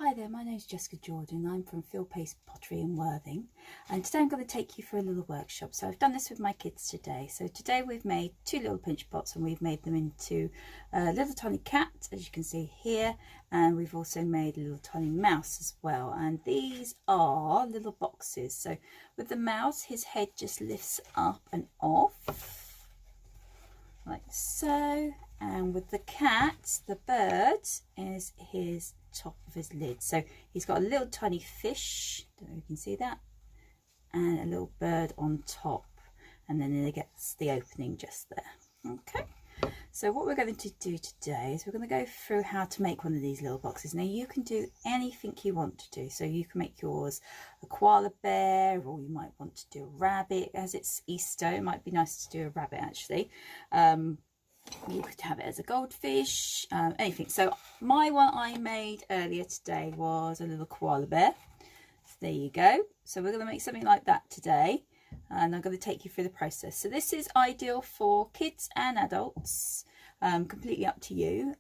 Hi there, my name is Jessica Jordan. I'm from Field Pace Pottery in Worthing, and today I'm going to take you for a little workshop. So I've done this with my kids today. So today we've made two little pinch pots and we've made them into a little tiny cat, as you can see here, and we've also made a little tiny mouse as well. And these are little boxes. So with the mouse, his head just lifts up and off like so, and with the cat, the bird is his top of his lid. So he's got a little tiny fish, don't know if you can see that, and a little bird on top, and then it gets the opening just there. Okay, so what we're going to do today is we're going to go through how to make one of these little boxes. Now you can do anything you want to do, so you can make yours a koala bear, or you might want to do a rabbit. As it's Easter, it might be nice to do a rabbit actually. You could have it as a goldfish, anything. So my one I made earlier today was a little koala bear. So there you go. So we're going to make something like that today, and I'm going to take you through the process. So this is ideal for kids and adults, completely up to you.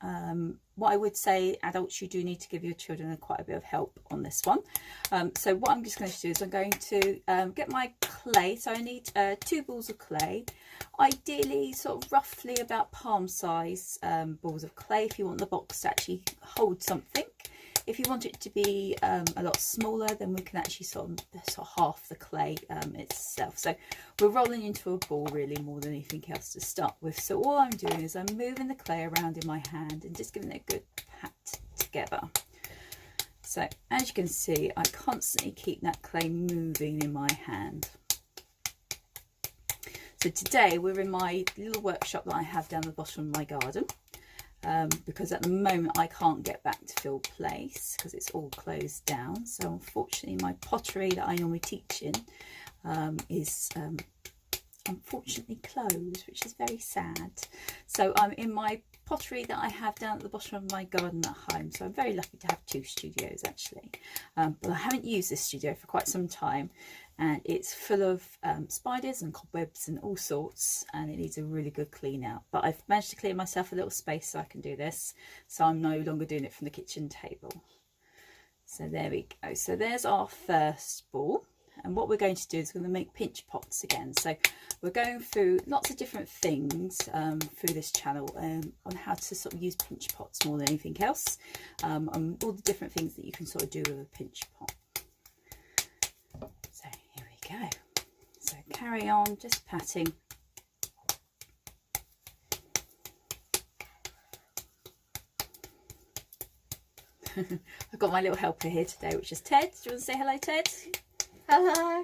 What I would say, adults, you do need to give your children quite a bit of help on this one. So what I'm just going to do is I'm going to get my clay. So I need 2 balls of clay, ideally sort of roughly about palm size balls of clay if you want the box to actually hold something. If you want it to be a lot smaller, then we can actually sort of half the clay itself. So we're rolling into a ball really more than anything else to start with. So all I'm doing is I'm moving the clay around in my hand and just giving it a good pat together. So as you can see, I constantly keep that clay moving in my hand. So today we're in my little workshop that I have down the bottom of my garden. Because at the moment I can't get back to Field Place because it's all closed down. So unfortunately my pottery that I normally teach in is unfortunately closed, which is very sad. So I'm in my pottery that I have down at the bottom of my garden at home. So I'm very lucky to have 2 studios actually. But I haven't used this studio for quite some time, and it's full of spiders and cobwebs and all sorts, and it needs a really good clean out. But I've managed to clear myself a little space so I can do this, so I'm no longer doing it from the kitchen table. So there we go. So there's our first ball, and what we're going to do is we're going to make pinch pots again. So we're going through lots of different things through this channel on how to sort of use pinch pots more than anything else, and all the different things that you can sort of do with a pinch pot. So here we go. So carry on just patting. I've got my little helper here today, which is Ted. Do you want to say hello, Ted? Hello.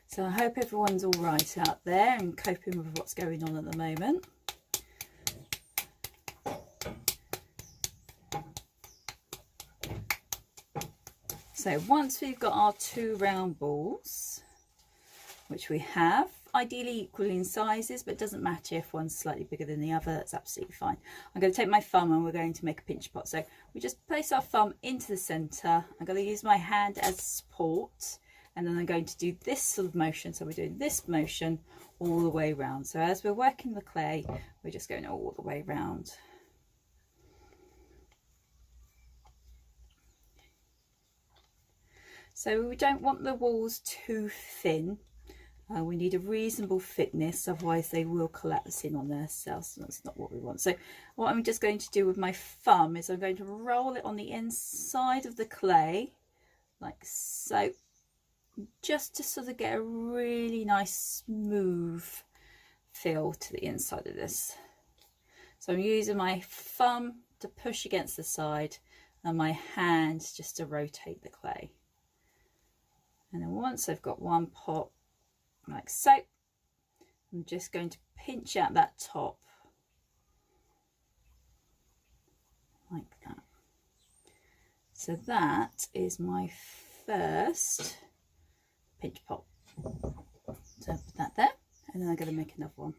So I hope everyone's all right out there and coping with what's going on at the moment. So once we've got our 2 round balls, which we have, ideally equal in sizes, but it doesn't matter if one's slightly bigger than the other, that's absolutely fine. I'm going to take my thumb and we're going to make a pinch pot. So we just place our thumb into the centre. I'm going to use my hand as support, and then I'm going to do this sort of motion. So we're doing this motion all the way around. So as we're working the clay, we're just going all the way around. So we don't want the walls too thin. We need a reasonable thickness, otherwise they will collapse in on themselves, and that's not what we want. So what I'm just going to do with my thumb is I'm going to roll it on the inside of the clay, like so, just to sort of get a really nice smooth feel to the inside of this. So I'm using my thumb to push against the side and my hand just to rotate the clay. And then once I've got one pot like so, I'm just going to pinch out that top like that. So that is my first pinch pot. So I'll put that there, and then I'm going to make another one.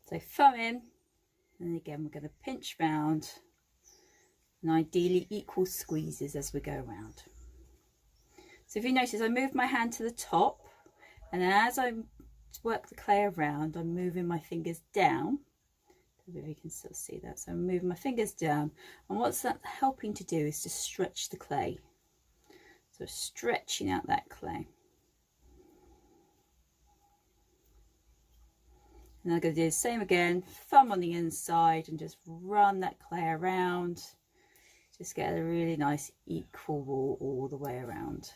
So thumb in, and again we're going to pinch round, and ideally equal squeezes as we go around. So if you notice, I move my hand to the top, and then as I work the clay around, I'm moving my fingers down. Maybe you can still see that. So I'm moving my fingers down, and what's that helping to do is to stretch the clay. So stretching out that clay. And I'm going to do the same again, thumb on the inside and just run that clay around. Just get a really nice equal wall all the way around.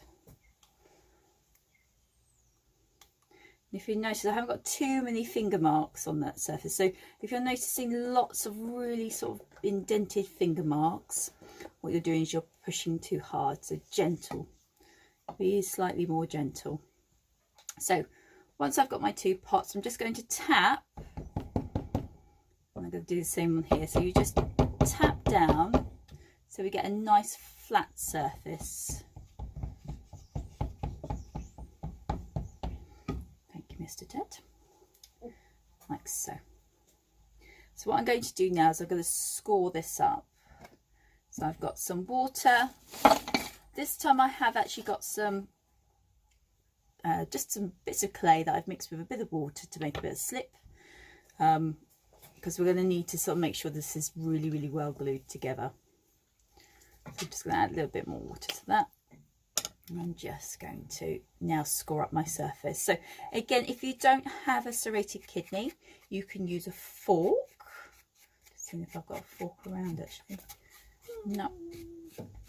And if you notice, I haven't got too many finger marks on that surface. So if you're noticing lots of really sort of indented finger marks, what you're doing is you're pushing too hard. So gentle, be slightly more gentle. So once I've got my 2 pots, I'm just going to tap, and I'm going to do the same one here. So you just tap down so we get a nice flat surface. Thank you, Mr. Ted. Like so. So what I'm going to do now is I'm going to score this up. So I've got some water. This time I have actually got some just some bits of clay that I've mixed with a bit of water to make a bit of slip, because we're going to need to sort of make sure this is really, really well glued together. So I'm just going to add a little bit more water to that. And I'm just going to now score up my surface. So again, if you don't have a serrated kidney, you can use a fork. Just seeing if I've got a fork around actually. No.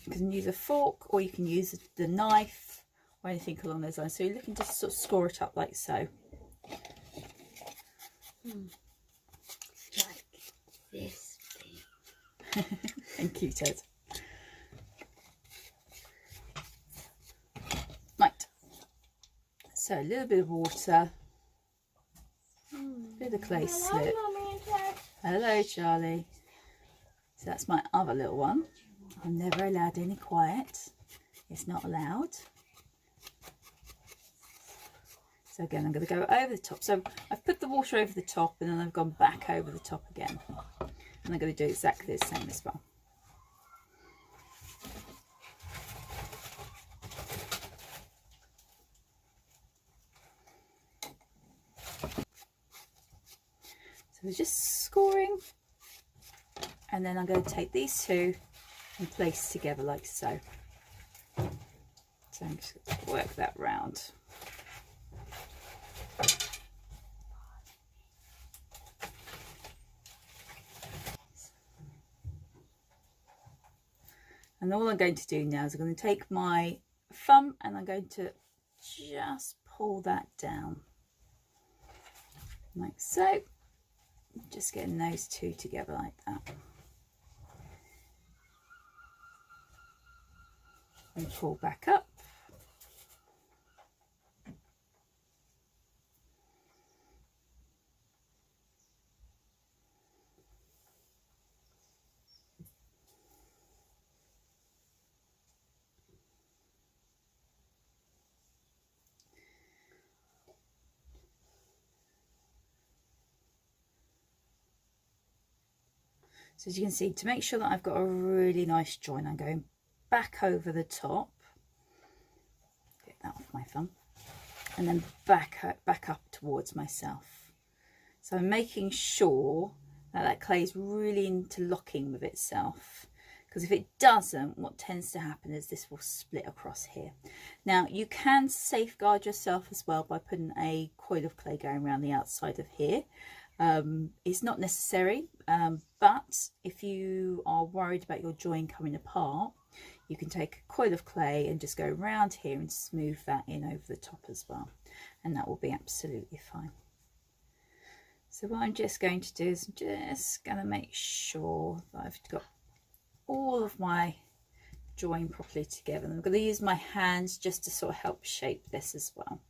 You can use a fork, or you can use the knife, or anything along those lines. So you're looking to sort of score it up like so. Like this big. Thank you, Ted. Right. So a little bit of water, a bit of clay slip. Hello, Charlie. So that's my other little one. I'm never allowed any quiet. It's not allowed. So again, I'm going to go over the top. So I've put the water over the top, and then I've gone back over the top again. And I'm going to do exactly the same as well. So we're just scoring. And then I'm going to take these 2 and place together like so. So I'm just going to work that round. And all I'm going to do now is I'm going to take my thumb and I'm going to just pull that down like so. Just getting those 2 together like that. And pull back up. So as you can see, to make sure that I've got a really nice join, I'm going back over the top, get that off my thumb, and then back up towards myself. So I'm making sure that that clay is really interlocking with itself, because if it doesn't, what tends to happen is this will split across here. Now you can safeguard yourself as well by putting a coil of clay going around the outside of here. It's not necessary, but if you are worried about your join coming apart, you can take a coil of clay and just go around here and smooth that in over the top as well, and that will be absolutely fine. So what I'm just going to do is I'm just going to make sure that I've got all of my join properly together, and I'm going to use my hands just to sort of help shape this as well.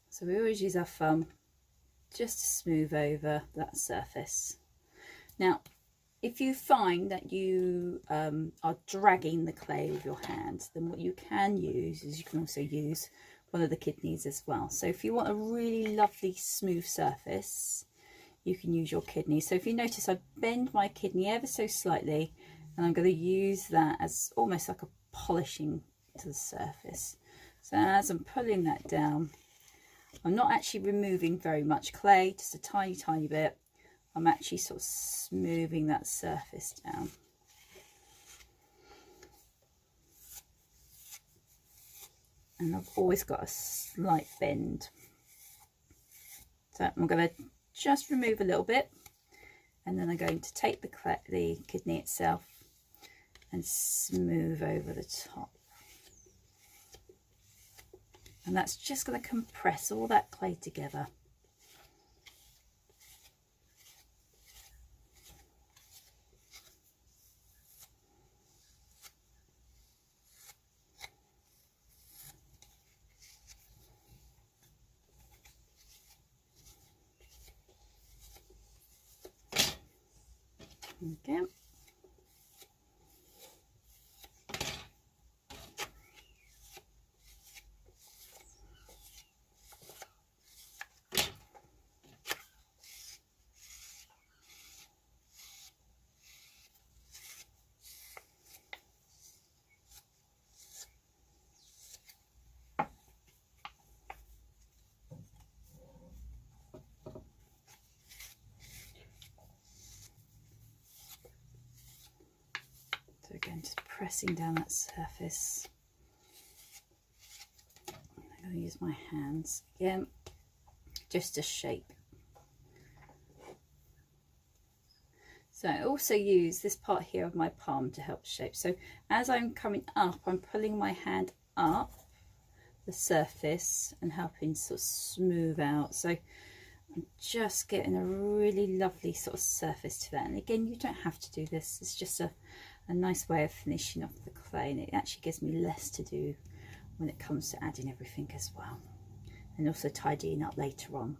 So we always use our thumb just to smooth over that surface. Now, if you find that you are dragging the clay with your hands, then what you can use is you can also use one of the kidneys as well. So if you want a really lovely smooth surface, you can use your kidney. So if you notice, I bend my kidney ever so slightly, and I'm going to use that as almost like a polishing to the surface. So as I'm pulling that down, I'm not actually removing very much clay, just a tiny bit. I'm actually sort of smoothing that surface down. And I've always got a slight bend. So I'm going to just remove a little bit, and then I'm going to take the kidney itself and smooth over the top. And that's just going to compress all that clay together. Okay. So again, just pressing down that surface. I'm going to use my hands again, just to shape. So I also use this part here of my palm to help shape. So as I'm coming up, I'm pulling my hand up the surface and helping sort of smooth out. So I'm just getting a really lovely sort of surface to that. And again, you don't have to do this. It's just a nice way of finishing off the clay, and it actually gives me less to do when it comes to adding everything as well, and also tidying up later on.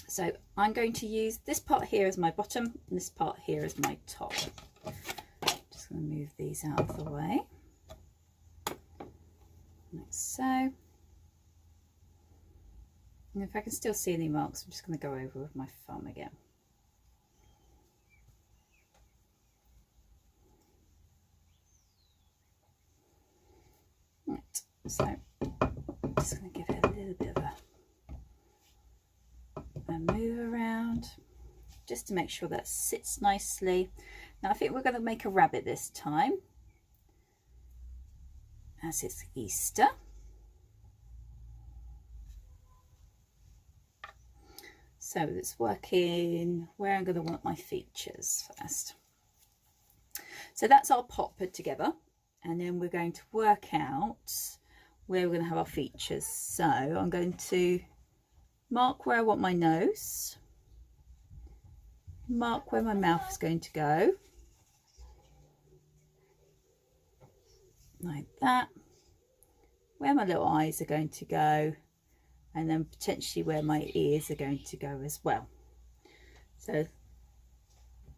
So I'm going to use this part here as my bottom and this part here as my top. Just going to move these out of the way, like so. And if I can still see any marks, I'm just going to go over with my thumb again. Right, so I'm just going to give it a little bit of a move around, just to make sure that sits nicely. Now I think we're going to make a rabbit this time, as it's Easter. So let's work in where I'm going to want my features first. So that's our pot put together, and then we're going to work out where we're going to have our features. So I'm going to mark where I want my nose, mark where my mouth is going to go, like that, where my little eyes are going to go, and then potentially where my ears are going to go as well. So a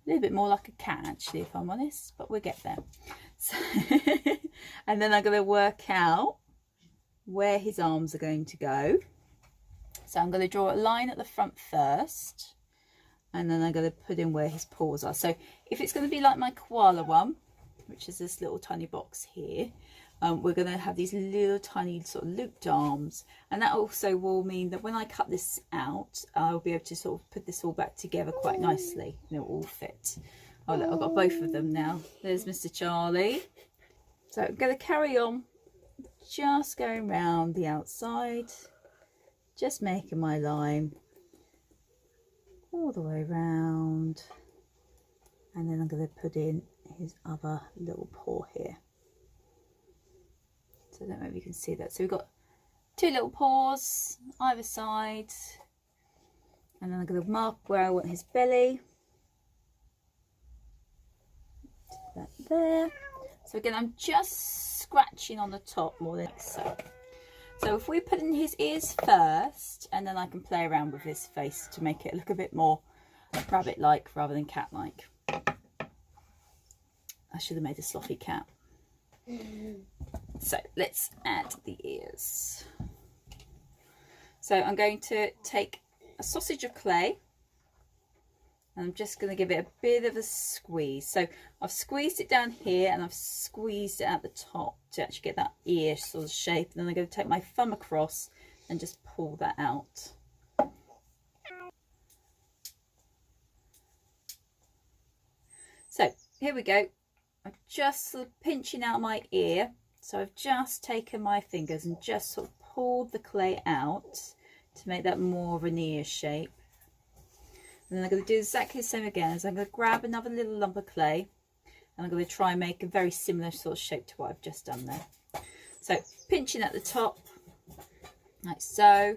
little bit more like a cat actually, if I'm honest, but we'll get there. So and then I'm going to work out where his arms are going to go. So I'm going to draw a line at the front first, and then I'm going to put in where his paws are. So if it's going to be like my koala one, which is this little tiny box here, we're going to have these little tiny sort of looped arms, and that also will mean that when I cut this out, I'll be able to sort of put this all back together quite nicely, and it'll all fit. Oh look, I've got both of them now. There's Mr. Charlie. So I'm going to carry on, just going round the outside, just making my line all the way round, and then I'm going to put in his other little paw here. So I don't know if you can see that. So we've got two little paws either side, and then I'm going to mark where I want his belly. That there. So again, I'm just scratching on the top more than so. So if we put in his ears first, and then I can play around with his face to make it look a bit more rabbit-like rather than cat-like. I should have made a sloppy cat. So let's add the ears. So I'm going to take a sausage of clay, and I'm just going to give it a bit of a squeeze. So I've squeezed it down here, and I've squeezed it at the top to actually get that ear sort of shape. And then I'm going to take my thumb across and just pull that out. So here we go. I'm just sort of pinching out my ear. So I've just taken my fingers and just sort of pulled the clay out to make that more of an ear shape. And then I'm going to do exactly the same again. As I'm going to grab another little lump of clay, and I'm going to try and make a very similar sort of shape to what I've just done there. So pinching at the top, like so.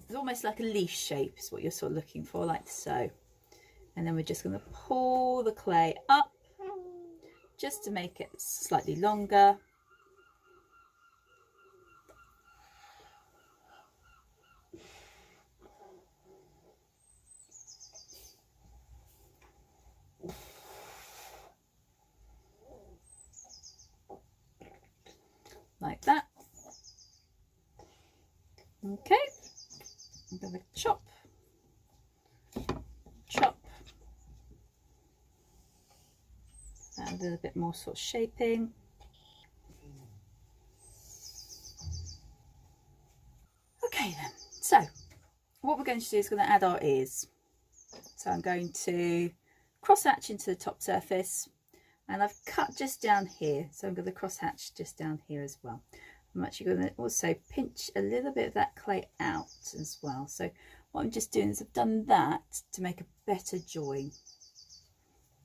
It's almost like a leaf shape is what you're sort of looking for, like so. And then we're just going to pull the clay up just to make it slightly longer. Like that. Okay, I'm going to chop, add a little bit more sort of shaping. Okay then, so what we're going to do is going to add our ears. So I'm going to cross hatch into the top surface, and I've cut just down here, so I'm going to cross hatch just down here as well. I'm actually going to also pinch a little bit of that clay out as well. So what I'm just doing is I've done that to make a better join.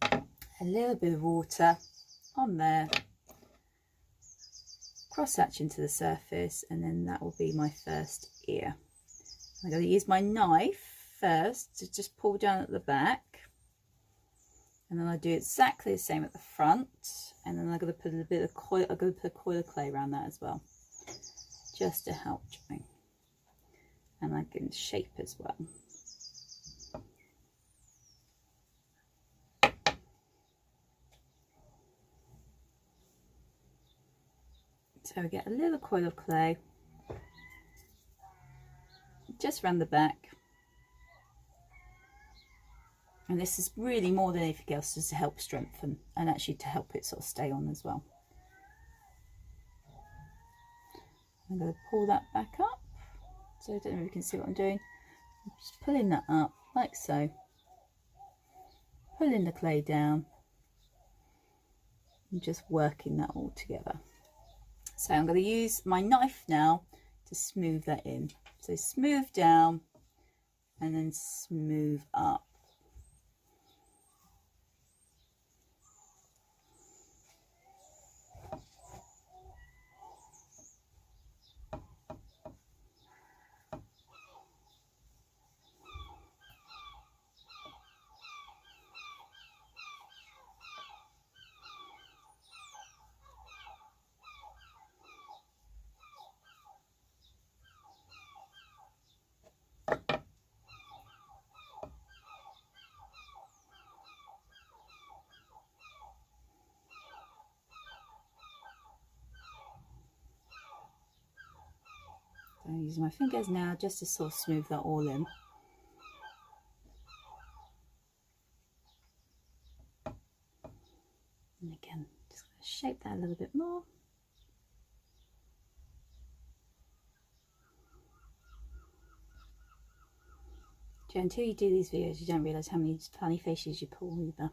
A little bit of water on there, cross hatch into the surface, and then that will be my first ear. I'm going to use my knife first to just pull down at the back, and then I do exactly the same at the front, and then I'm going to put a bit of coil. I'm going to put a coil of clay around that as well, just to help join, and I can shape as well. So we get a little coil of clay just around the back, and this is really more than anything else just to help strengthen and actually to help it sort of stay on as well. I'm going to pull that back up, so I don't know if you can see what I'm doing. I'm just pulling that up like so, pulling the clay down and just working that all together. So I'm going to use my knife now to smooth that in. So smooth down and then smooth up. I'm using my fingers now just to sort of smooth that all in. And again, just going to shape that a little bit more. Until you do these videos, you don't realise how many funny faces you pull either.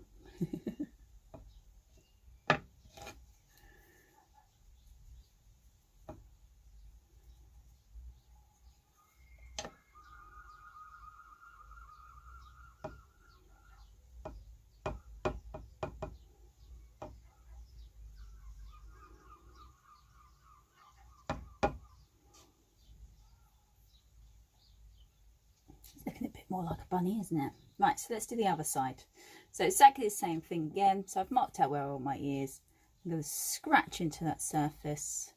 Looking a bit more like a bunny, isn't it? Right, so let's do the other side. So exactly the same thing again. So I've marked out where I want my ears. I'm going to scratch into that surface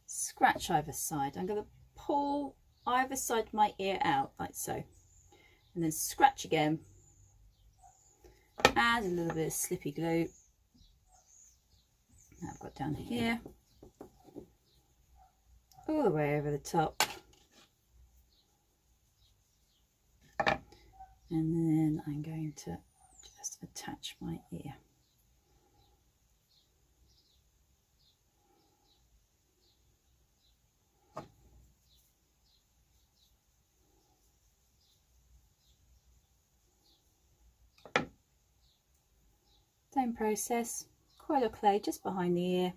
scratch either side. I'm going to pull either side of my ear out like so, and then scratch again. Add a little bit of slippy glue that I've got down here, all the way over the top, and then I'm going to just attach my ear. Same process, coil of clay just behind the ear,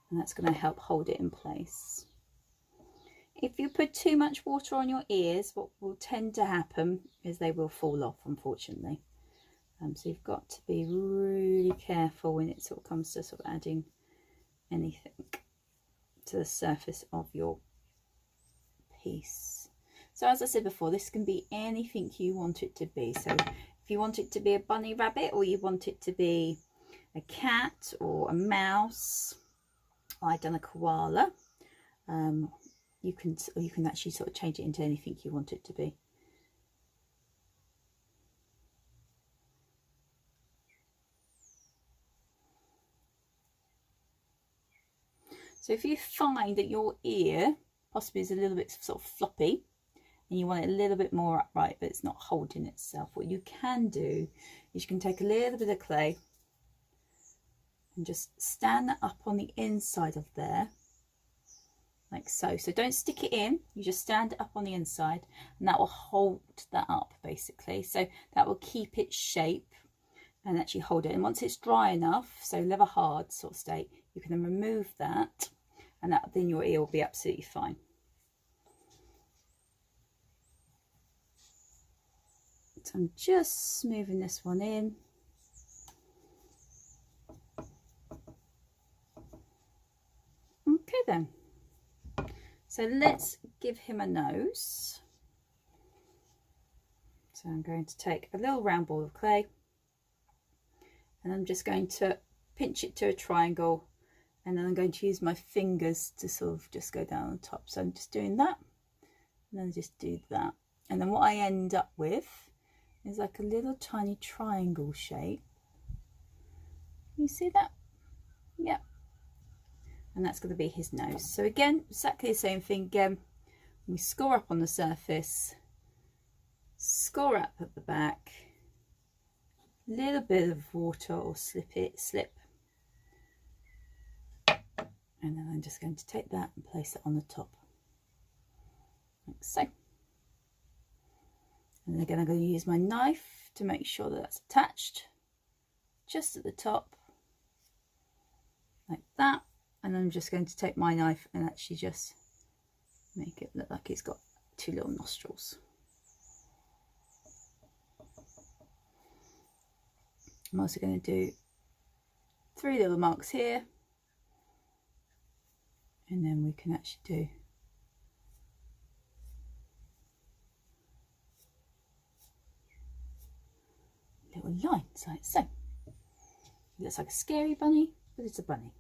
and that's going to help hold it in place. If you put too much water on your ears, what will tend to happen is they will fall off, unfortunately. So you've got to be really careful when it sort of comes to sort of adding anything to the surface of your piece. So as I said before, this can be anything you want it to be. So if you want it to be a bunny rabbit, or you want it to be a cat or a mouse, I've done a koala. You can actually sort of change it into anything you want it to be. So if you find that your ear possibly is a little bit sort of floppy and you want it a little bit more upright, but it's not holding itself, what you can do is you can take a little bit of clay and just stand that up on the inside of there, like so. So don't stick it in, you just stand it up on the inside, and that will hold that up basically. So that will keep its shape and actually hold it. And once it's dry enough, so leather hard sort of state, you can then remove that, and then your ear will be absolutely fine. So I'm just smoothing this one in. Okay then. So let's give him a nose. So I'm going to take a little round ball of clay, and I'm just going to pinch it to a triangle, and then I'm going to use my fingers to sort of just go down the top. So I'm just doing that, and then just do that, and then what I end up with is like a little tiny triangle shape. You see that? Yep. And that's going to be his nose. So again, exactly the same thing again. We score up on the surface, score up at the back, little bit of water or slip, and then I'm just going to take that and place it on the top, like so. And again, I'm going to use my knife to make sure that that's attached just at the top, like that. And I'm just going to take my knife and actually just make it look like it's got two little nostrils. I'm also going to do 3 little marks here, and then we can actually do little lines like so. It looks like a scary bunny, but it's a bunny.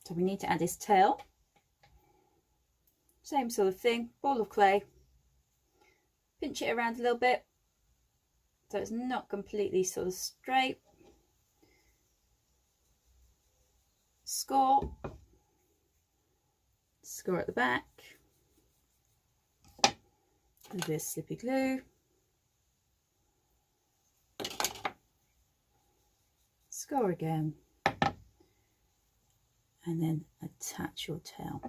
So we need to add his tail. Same sort of thing, ball of clay, pinch it around a little bit so it's not completely sort of straight. Score at the back, a little bit of slippy glue, score again, and then attach your tail.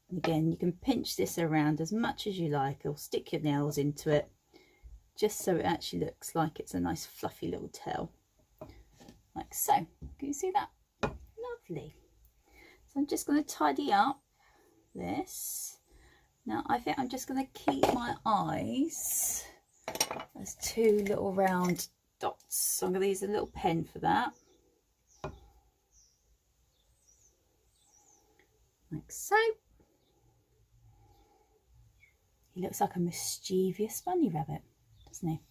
And again, you can pinch this around as much as you like, or stick your nails into it just so it actually looks like it's a nice fluffy little tail, like so. Can you see that? Lovely. So I'm just going to tidy up this. Now I think I'm just going to keep my eyes as 2 little round dots. So I'm going to use a little pen for that, like so. He looks like a mischievous bunny rabbit, doesn't he?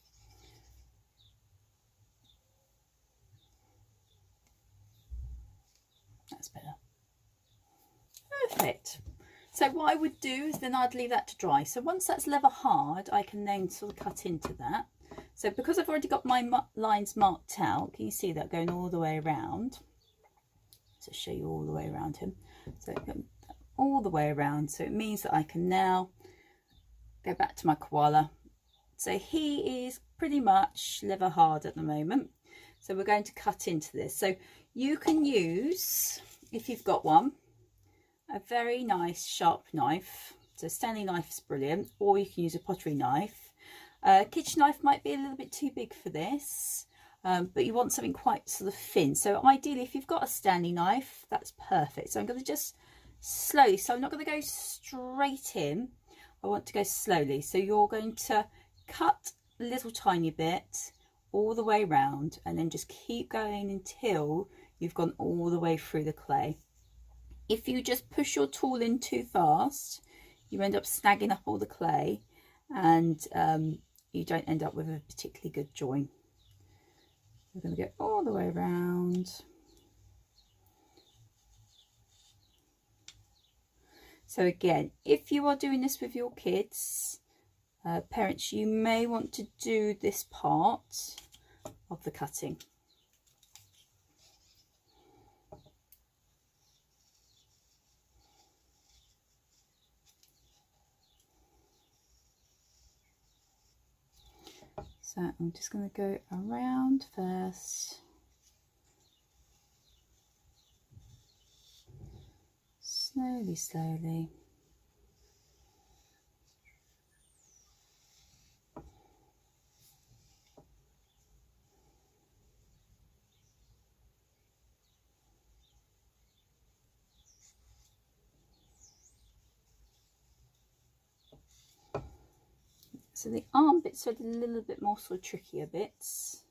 That's better. Perfect. So what I would do is then I'd leave that to dry. So once that's leather hard, I can then sort of cut into that. So because I've already got my lines marked out, can you see that going all the way around? So show you all the way around him. So all the way around. So it means that I can now go back to my koala. So he is pretty much leather hard at the moment. So we're going to cut into this. So you can use, if you've got one, a very nice sharp knife. So Stanley knife is brilliant, or you can use a pottery knife. Kitchen knife might be a little bit too big for this, but you want something quite sort of thin. So ideally, if you've got a Stanley knife, that's perfect. So I'm going to just slowly, so I'm not going to go straight in. I want to go slowly. So you're going to cut a little tiny bit all the way around, and then just keep going until you've gone all the way through the clay. If you just push your tool in too fast, you end up snagging up all the clay, and you don't end up with a particularly good join. We're going to go all the way around. So again, if you are doing this with your kids, parents, you may want to do this part of the cutting. So I'm just going to go around first. Slowly, slowly. So the arm bits are a little bit more sort of trickier bits.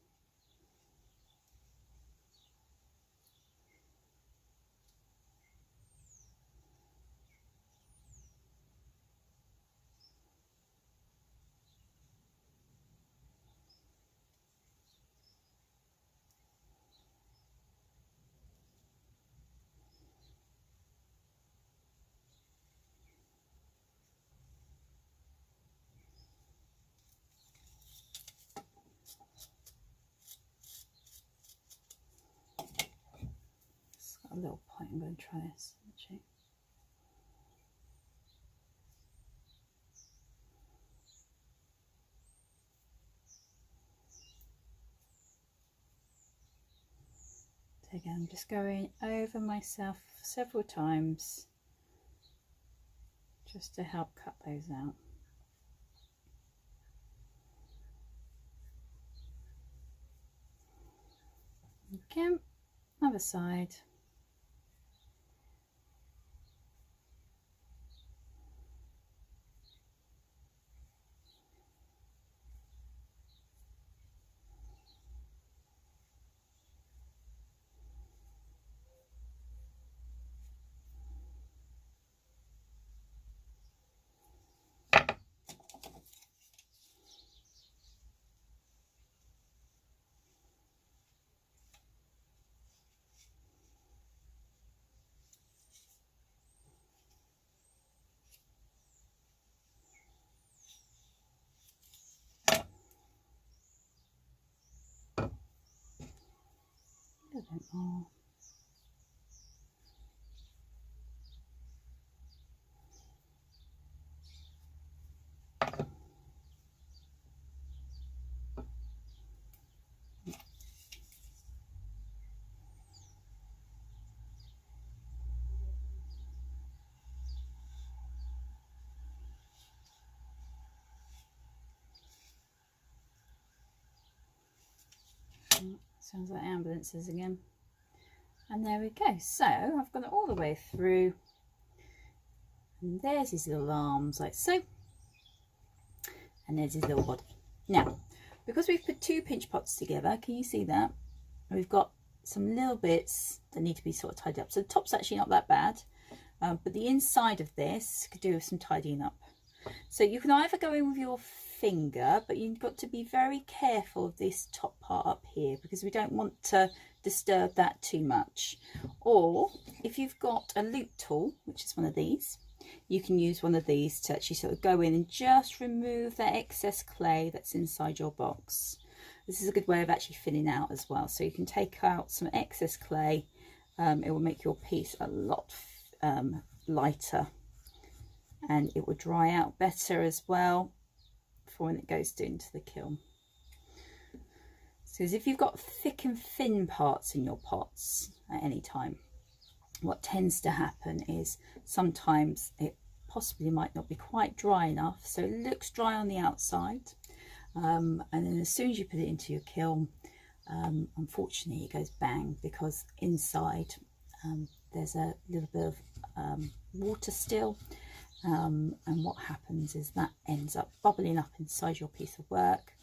A little point. I'm going to try this actually. So again, I'm just going over myself several times just to help cut those out. Again, other side. A little bit more. Sounds like ambulances again. And there we go. So I've gone it all the way through. And there's his little arms like so. And there's his little body. Now, because we've put two pinch pots together, can you see that? We've got some little bits that need to be sort of tidied up. So the top's actually not that bad. But the inside of this could do with some tidying up. So you can either go in with your finger, but you've got to be very careful of this top part up here because we don't want to disturb that too much. Or if you've got a loop tool, which is one of these, you can use one of these to actually sort of go in and just remove that excess clay that's inside your box. This is a good way of actually filling out as well. So you can take out some excess clay. It will make your piece a lot lighter, and it will dry out better as well for when it goes into the kiln. So if you've got thick and thin parts in your pots at any time, what tends to happen is sometimes it possibly might not be quite dry enough, so it looks dry on the outside, and then as soon as you put it into your kiln, unfortunately it goes bang, because inside there's a little bit of water still, and what happens is that ends up bubbling up inside your piece of work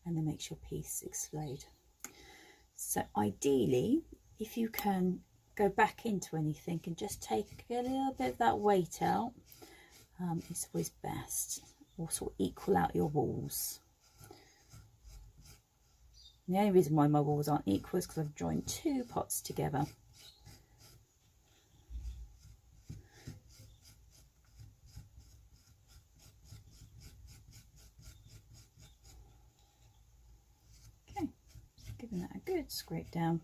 and then makes your piece explode. So ideally, if you can go back into anything and just take a little bit of that weight out, it's always best. Or sort of equal out your walls. And the only reason why my walls aren't equal is because I've joined two pots together. Okay, giving that a good scrape down.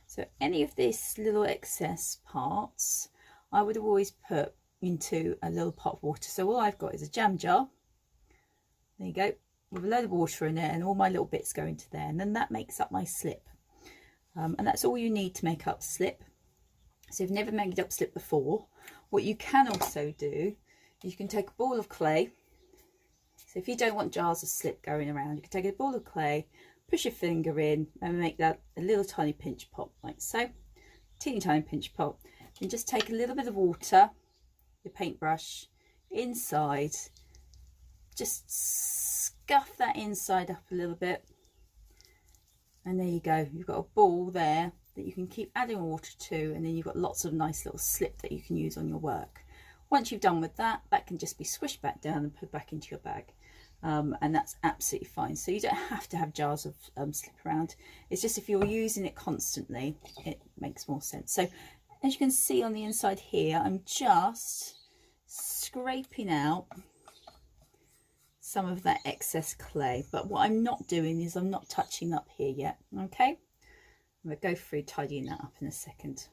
So any of this little excess parts, I would always put into a little pot of water. So all I've got is a jam jar. There you go, with a load of water in there, and all my little bits go into there, and then that makes up my slip. And that's all you need to make up slip. So if you've never made up slip before, what you can also do, you can take a ball of clay. So if you don't want jars of slip going around, you can take a ball of clay, push your finger in and make that a little tiny pinch pot, like so, teeny tiny pinch pot. And just take a little bit of water, your paintbrush, inside, just scuff that inside up a little bit, and there you go. You've got a ball there that you can keep adding water to, and then you've got lots of nice little slip that you can use on your work. Once you've done with that, that can just be squished back down and put back into your bag. And that's absolutely fine. So you don't have to have jars of slip around. It's just if you're using it constantly, it makes more sense. So as you can see on the inside here, I'm just scraping out some of that excess clay, but what I'm not doing is I'm not touching up here yet. Okay, I'm going to go through tidying that up in a second.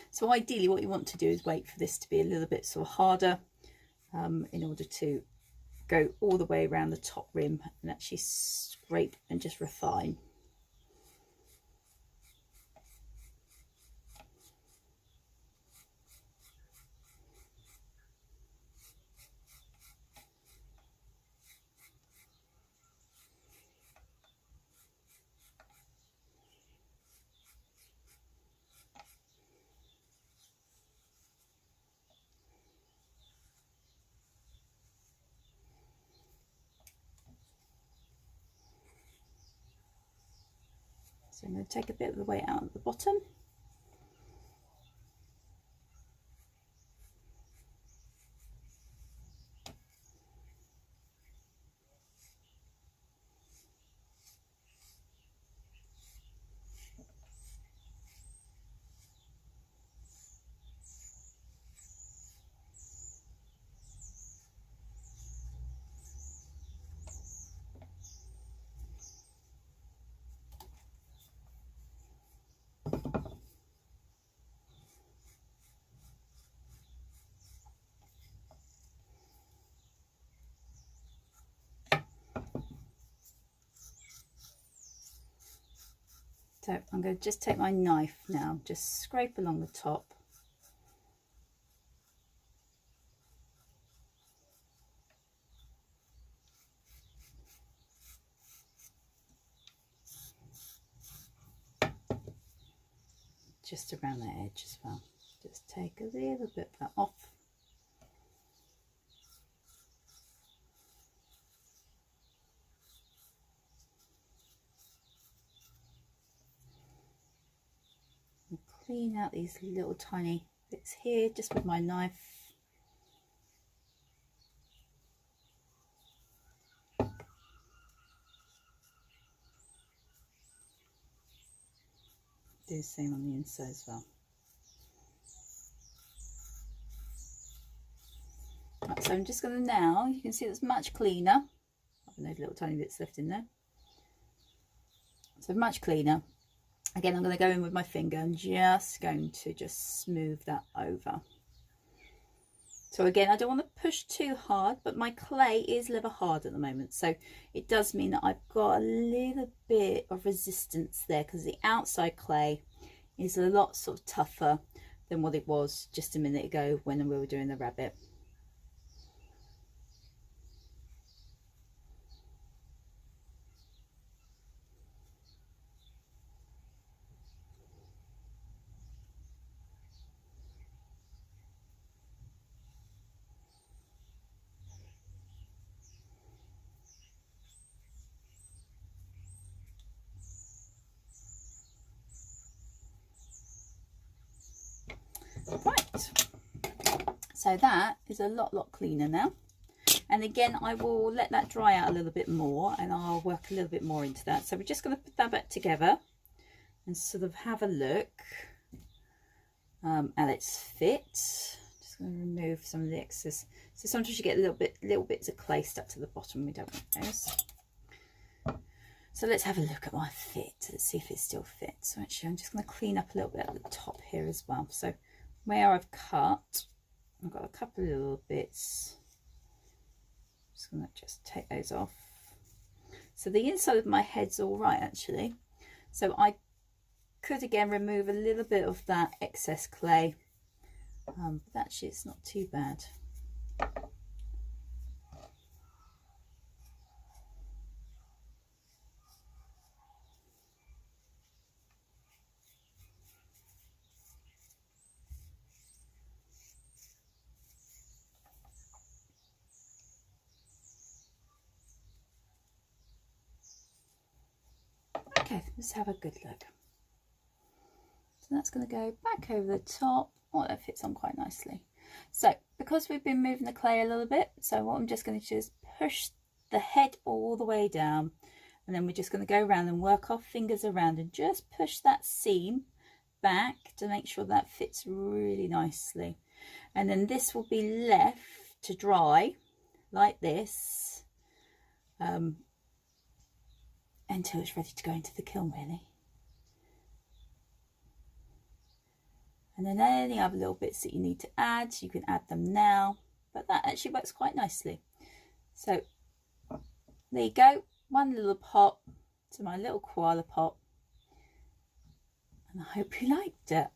So ideally what you want to do is wait for this to be a little bit sort of harder, in order to go all the way around the top rim and actually scrape and just refine. So I'm going to take a bit of the weight out at the bottom. So I'm going to just take my knife now, just scrape along the top. Just around the edge as well. Just take a little bit of that off. clean out these little tiny bits here just with my knife. Do the same on the inside as well. Right, so I'm just going to now, you can see it's much cleaner. I've those little tiny bits left in there. So much cleaner. Again, I'm going to go in with my finger and just going to just smooth that over. So again, I don't want to push too hard, but my clay is leather hard at the moment. So it does mean that I've got a little bit of resistance there because the outside clay is a lot sort of tougher than what it was just a minute ago when we were doing the rabbit. Right, so that is a lot cleaner now, and again I will let that dry out a little bit more and I'll work a little bit more into that. So we're just going to put that back together and sort of have a look at its fit. Just going to remove some of the excess. So sometimes you get little bits of clay stuck to the bottom. We don't want those. So let's have a look at my fit. Let's see if it still fits. So actually I'm just going to clean up a little bit at the top here as well. So where I've cut, I've got a couple of little bits. I'm just going to just take those off. So the inside of my head's all right actually. So I could again remove a little bit of that excess clay, but actually it's not too bad. Okay, let's have a good look. So that's going to go back over the top. Oh, that fits on quite nicely. So because we've been moving the clay a little bit, so what I'm just going to do is push the head all the way down, and then we're just going to go around and work our fingers around and just push that seam back to make sure that fits really nicely. And then this will be left to dry like this until it's ready to go into the kiln really. And then any other little bits that you need to add, you can add them now, but that actually works quite nicely. So there you go, one little pot to my little koala pot, and I hope you liked it.